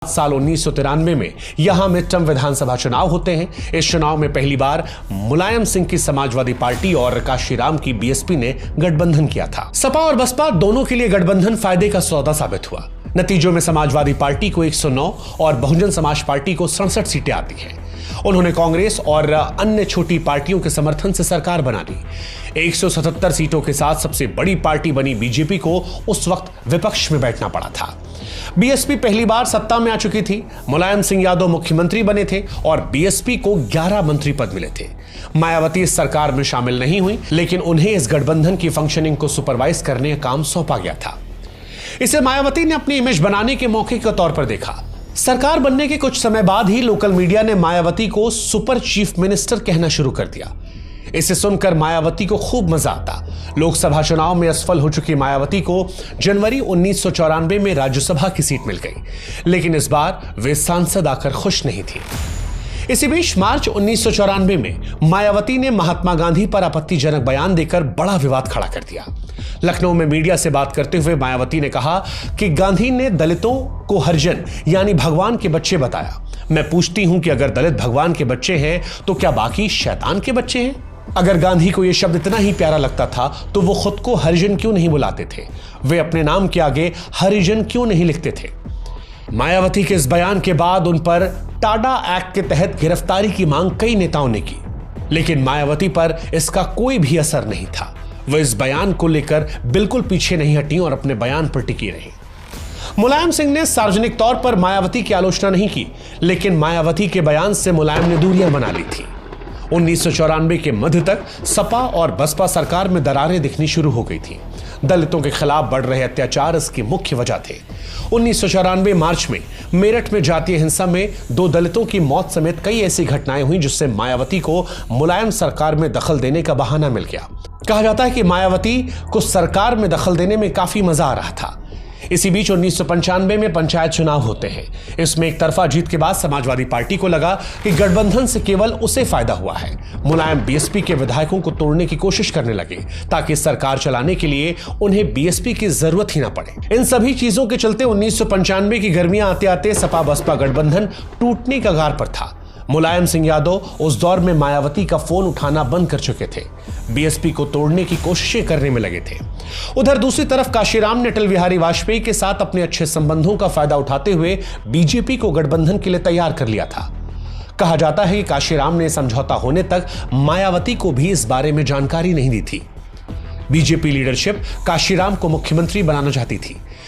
साल 1993 में यहां मिड टर्म विधानसभा चुनाव होते हैं। इस चुनाव में पहली बार मुलायम सिंह की समाजवादी पार्टी और काशीराम की बीएसपी ने गठबंधन किया था। सपा और बसपा दोनों के लिए गठबंधन फायदे का सौदा साबित हुआ। नतीजों में समाजवादी पार्टी को 109 और बहुजन समाज पार्टी को 67 सीटें आती हैं। उन्होंने कांग्रेस और अन्य छोटी पार्टियों के समर्थन से सरकार बना ली। 177 सीटों के साथ सबसे बड़ी पार्टी बनी बीजेपी को उस वक्त विपक्ष में बैठना पड़ा था। बीएसपी पहली बार सत्ता में आ चुकी थी। मुलायम सिंह यादव मुख्यमंत्री बने थे और बीएसपी को 11 मंत्री पद मिले थे। मायावती इस सरकार में शामिल नहीं हुई, लेकिन उन्हें इस गठबंधन की फंक्शनिंग को सुपरवाइज करने का काम सौंपा गया था। इसे मायावती ने अपनी इमेज बनाने के मौके के तौर पर देखा। सरकार बनने के कुछ समय बाद ही लोकल मीडिया ने मायावती को सुपर चीफ मिनिस्टर कहना शुरू कर दिया। इसे सुनकर मायावती को खूब मजा आता। लोकसभा चुनाव में असफल हो चुकी मायावती को जनवरी 1994 में राज्यसभा की सीट मिल गई, लेकिन इस बार वे सांसद आकर खुश नहीं थी। इसी बीच मार्च 1994 में मायावती ने महात्मा गांधी पर आपत्तिजनक बयान देकर बड़ा विवाद खड़ा कर दिया। लखनऊ में मीडिया से बात करते हुए मायावती ने कहा कि गांधी ने दलितों को हरिजन यानी भगवान के बच्चे बताया। मैं पूछती हूं कि अगर दलित भगवान के बच्चे हैं तो क्या बाकी शैतान के बच्चे हैं? अगर गांधी को यह शब्द इतना ही प्यारा लगता था तो वो खुद को हरिजन क्यों नहीं बुलाते थे? वे अपने नाम के आगे हरिजन क्यों नहीं लिखते थे? मायावती के इस बयान के बाद उन पर टाडा एक्ट के तहत गिरफ्तारी की मांग कई नेताओं ने की, लेकिन मायावती पर इसका कोई भी असर नहीं था। वह इस बयान को लेकर बिल्कुल पीछे नहीं हटी और अपने बयान पर टिकी रही। मुलायम सिंह ने सार्वजनिक तौर पर मायावती की आलोचना नहीं की, लेकिन मायावती के बयान से मुलायम ने दूरियां बना ली थी। 1994 के मध्य तक सपा और बसपा सरकार में दरारें दिखनी शुरू हो गई थी। दलितों के खिलाफ बढ़ रहे अत्याचार इसकी मुख्य वजह थे। 1994 मार्च में मेरठ में जातीय हिंसा में 2 दलितों की मौत समेत कई ऐसी घटनाएं हुई जिससे मायावती को मुलायम सरकार में दखल देने का बहाना मिल गया। कहा जाता है कि मायावती को सरकार में दखल देने में काफी मजा आ रहा था। इसी बीच 1995 में पंचायत चुनाव होते हैं। इसमें एक तरफा जीत के बाद समाजवादी पार्टी को लगा कि गठबंधन से केवल उसे फायदा हुआ है। मुलायम बीएसपी के विधायकों को तोड़ने की कोशिश करने लगे ताकि सरकार चलाने के लिए उन्हें बीएसपी की जरूरत ही ना पड़े। इन सभी चीजों के चलते 1995 की गर्मियां आते आते सपा बसपा गठबंधन टूटने का कगार पर था। मुलायम सिंह यादव उस दौर में मायावती का फोन उठाना बंद कर चुके थे, बीएसपी को तोड़ने की कोशिशें करने में लगे थे। उधर दूसरी तरफ काशीराम ने अटल बिहारी वाजपेयी के साथ अपने अच्छे संबंधों का फायदा उठाते हुए बीजेपी को गठबंधन के लिए तैयार कर लिया था। कहा जाता है कि काशीराम ने समझौता होने तक मायावती को भी इस बारे में जानकारी नहीं दी थी। बीजेपी लीडरशिप काशीराम को मुख्यमंत्री बनाना चाहती थी।